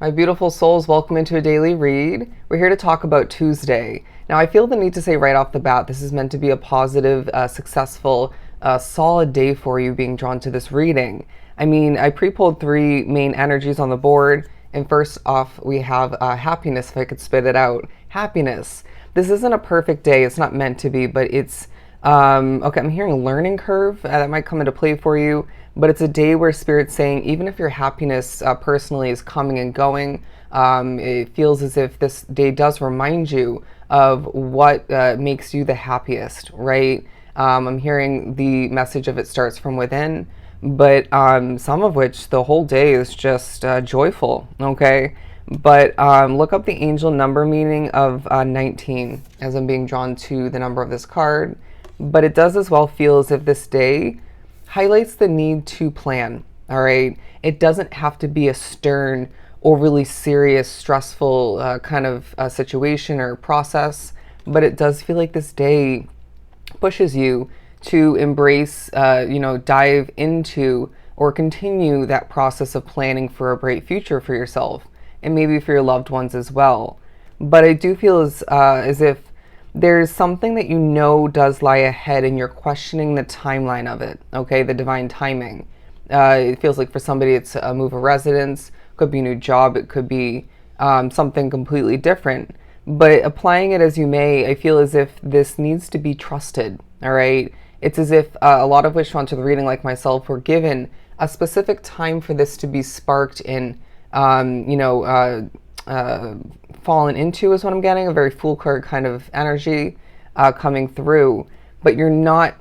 My beautiful souls, welcome into a daily read. We're here to talk about Tuesday. Now, I feel the need to say right off the bat, this is meant to be a positive, successful, solid day for you being drawn to this reading. I mean, I pre-pulled three main energies on the board, and first off, we have happiness, if I could spit it out. Happiness. This isn't a perfect day, it's not meant to be, but it's okay, I'm hearing learning curve. That might come into play for you, but it's a day where Spirit's saying, even if your happiness personally is coming and going, it feels as if this day does remind you of what makes you the happiest, right? I'm hearing the message of it starts from within, but some of which the whole day is just joyful, okay? But look up the angel number meaning of 19 as I'm being drawn to the number of this card. But it does as well feel as if this day highlights the need to plan, all right? It doesn't have to be a stern, overly serious, stressful kind of situation or process, but it does feel like this day pushes you to embrace, dive into or continue that process of planning for a bright future for yourself and maybe for your loved ones as well. But I do feel as if there's something that you know does lie ahead and you're questioning the timeline of it, okay? The divine timing. It feels like for somebody it's a move of residence, could be a new job, it could be something completely different. But applying it as you may, I feel as if this needs to be trusted, all right? It's as if a lot of which onto the reading like myself were given a specific time for this to be sparked in, fallen into is what I'm getting, a very Fool card kind of energy coming through, but you're not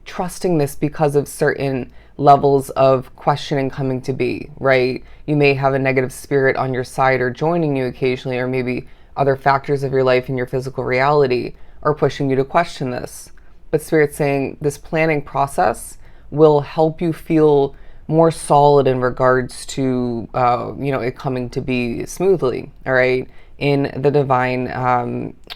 trusting this because of certain levels of questioning coming to be, right? You may have a negative spirit on your side or joining you occasionally, or maybe other factors of your life and your physical reality are pushing you to question this. But Spirit's saying this planning process will help you feel more solid in regards to, it coming to be smoothly, all right? In the divine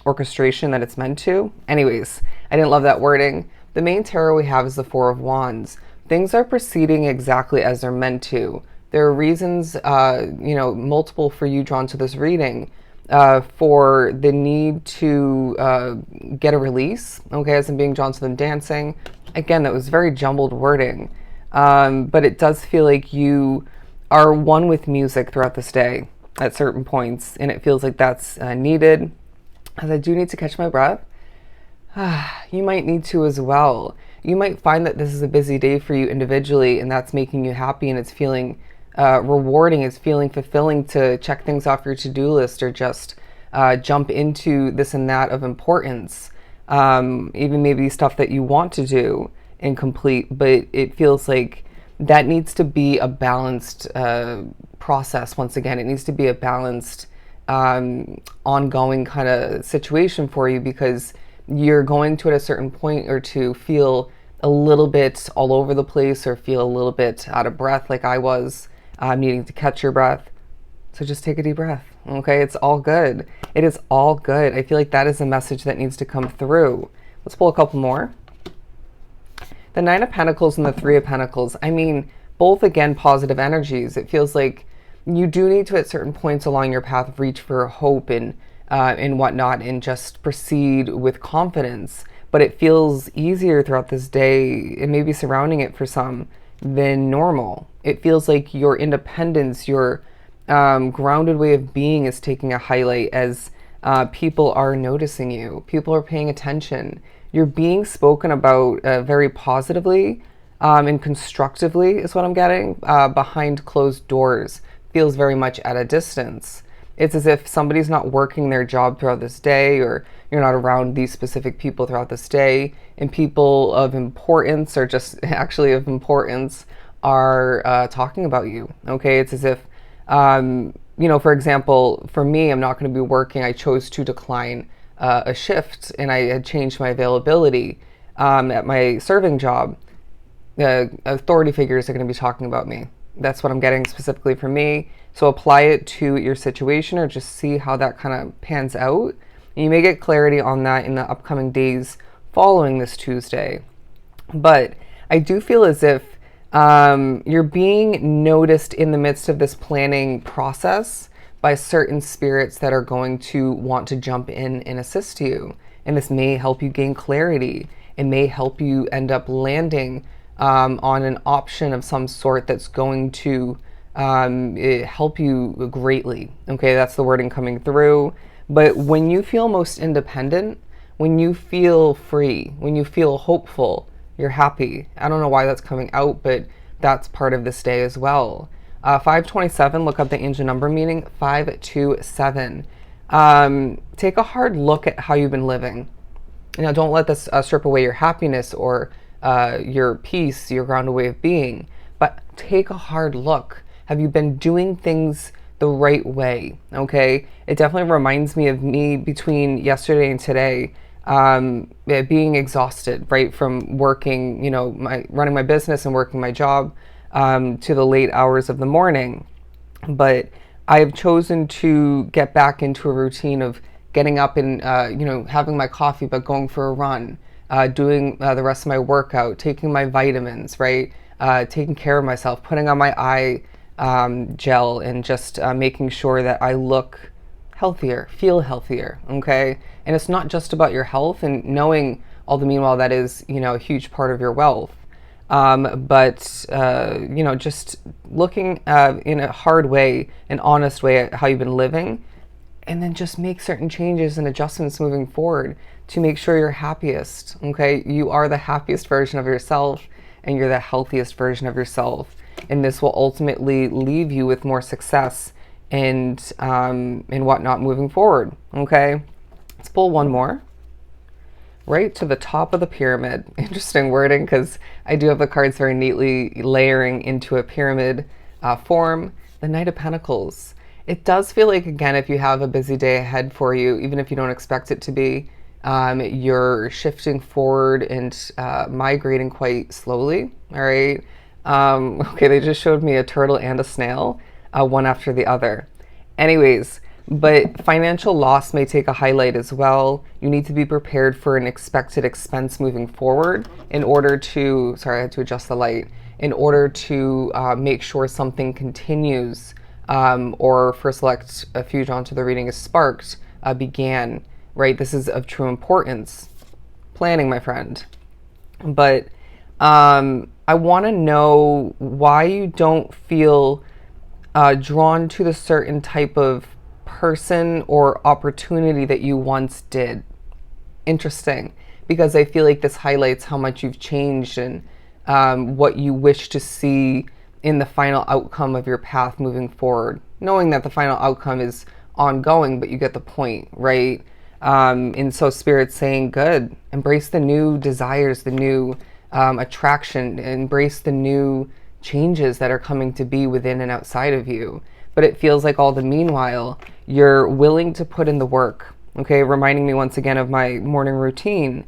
orchestration that it's meant to. Anyways, I didn't love that wording. The main tarot we have is the Four of Wands. Things are proceeding exactly as they're meant to. There are reasons, multiple for you drawn to this reading for the need to get a release, okay, as I'm being drawn to them dancing. Again, that was very jumbled wording, but it does feel like you are one with music throughout this day at certain points, and it feels like that's needed. As I do need to catch my breath, you might need to as well. You might find that this is a busy day for you individually, and that's making you happy, and it's feeling rewarding, it's feeling fulfilling to check things off your to-do list or just jump into this and that of importance, even maybe stuff that you want to do and complete, but it feels like that needs to be a balanced process. Once again, it needs to be a balanced ongoing kind of situation for you, because you're going to at a certain point or two feel a little bit all over the place or feel a little bit out of breath like I was, needing to catch your breath. So just take a deep breath, okay? It's all good. It is all good. I feel like that is a message that needs to come through. Let's pull a couple more. The Nine of Pentacles and the Three of Pentacles. I mean, both, again, positive energies. It feels like you do need to, at certain points along your path, reach for hope and whatnot, and just proceed with confidence. But it feels easier throughout this day, and maybe surrounding it for some, than normal. It feels like your independence, your grounded way of being is taking a highlight as people are noticing you. People are paying attention. You're being spoken about very positively and constructively is what I'm getting, behind closed doors. Feels very much at a distance. It's as if somebody's not working their job throughout this day, or you're not around these specific people throughout this day, and people of importance, or just actually of importance, are talking about you, okay? It's as if, for example, for me, I'm not going to be working. I chose to decline a shift, and I had changed my availability at my serving job. Authority figures are going to be talking about me. That's what I'm getting specifically for me. So apply it to your situation, or just see how that kind of pans out. And you may get clarity on that in the upcoming days following this Tuesday. But I do feel as if you're being noticed in the midst of this planning process, by certain spirits that are going to want to jump in and assist you. And this may help you gain clarity. It may help you end up landing on an option of some sort that's going to help you greatly. Okay, that's the wording coming through. But when you feel most independent, when you feel free, when you feel hopeful, you're happy. I don't know why that's coming out, but that's part of this day as well. 527, look up the angel number meaning, 527. Take a hard look at how you've been living. Don't let this strip away your happiness or your peace, your grounded way of being, but take a hard look. Have you been doing things the right way? Okay, it definitely reminds me of me between yesterday and today, being exhausted, right, from working, running my business and working my job to the late hours of the morning. But I have chosen to get back into a routine of getting up and having my coffee, but going for a run, doing the rest of my workout, taking my vitamins, right, taking care of myself, putting on my eye gel, and just making sure that I look healthier, feel healthier. Okay, and it's not just about your health and knowing all the meanwhile that is a huge part of your wealth. But just looking in a hard way, an honest way at how you've been living, and then just make certain changes and adjustments moving forward to make sure you're happiest. Okay, you are the happiest version of yourself, and you're the healthiest version of yourself, and this will ultimately leave you with more success and whatnot moving forward. Okay, let's pull one more. Right to the top of the pyramid. Interesting wording, because I do have the cards very neatly layering into a pyramid form. The Knight of Pentacles. It does feel like, again, if you have a busy day ahead for you, even if you don't expect it to be, you're shifting forward and migrating quite slowly. All right. Okay, they just showed me a turtle and a snail, one after the other. Anyways, but financial loss may take a highlight as well. You need to be prepared for an expected expense moving forward in order to, sorry, I had to adjust the light, in order to make sure something continues, or for select a few drawn to the reading is sparked, began, right? This is of true importance. Planning, my friend. But I want to know why you don't feel drawn to the certain type of person or opportunity that you once did. Interesting, because I feel like this highlights how much you've changed and what you wish to see in the final outcome of your path moving forward, knowing that the final outcome is ongoing, but you get the point, right? And so Spirit's saying, good, embrace the new desires, the new attraction, embrace the new changes that are coming to be within and outside of you. But it feels like all the meanwhile, you're willing to put in the work. Okay, reminding me once again of my morning routine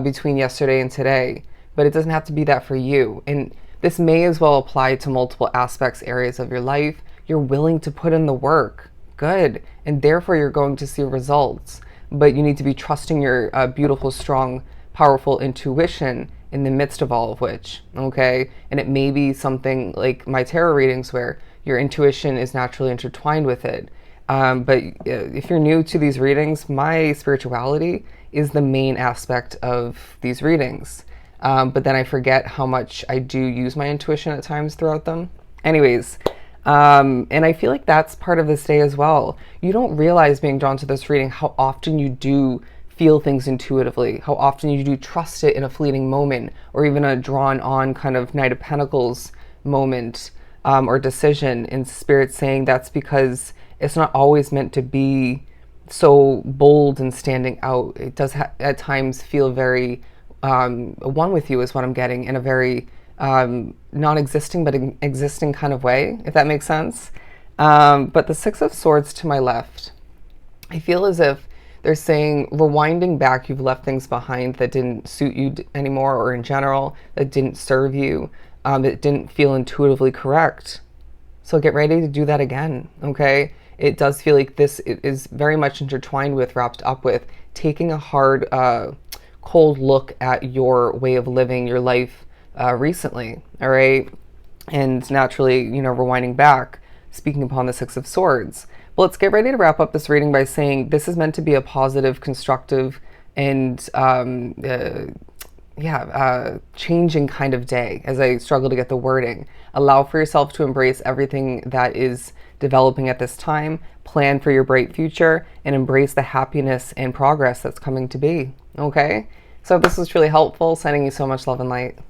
between yesterday and today. But it doesn't have to be that for you. And this may as well apply to multiple aspects, areas of your life. You're willing to put in the work. Good. And therefore you're going to see results. But you need to be trusting your beautiful, strong, powerful intuition in the midst of all of which. Okay. And it may be something like my tarot readings where your intuition is naturally intertwined with it. But if you're new to these readings, my spirituality is the main aspect of these readings. But then I forget how much I do use my intuition at times throughout them. Anyways, and I feel like that's part of this day as well. You don't realize, being drawn to this reading, how often you do feel things intuitively, how often you do trust it in a fleeting moment, or even a drawn on kind of Knight of Pentacles moment. Or decision, in Spirit saying that's because it's not always meant to be so bold and standing out. It does at times feel very one with you, is what I'm getting, in a very non-existing but existing kind of way, if that makes sense. But the Six of Swords to my left, I feel as if they're saying, rewinding back, you've left things behind that didn't suit you anymore, or in general, that didn't serve you. It didn't feel intuitively correct. So get ready to do that again, okay? It does feel like this is very much intertwined with, wrapped up with, taking a hard, cold look at your way of living your life recently, all right? And naturally, rewinding back, speaking upon the Six of Swords. Well, let's get ready to wrap up this reading by saying this is meant to be a positive, constructive, and changing kind of day. As I struggle to get the wording, allow for yourself to embrace everything that is developing at this time, plan for your bright future, and embrace the happiness and progress that's coming to be. Okay? So if this was truly helpful, sending you so much love and light.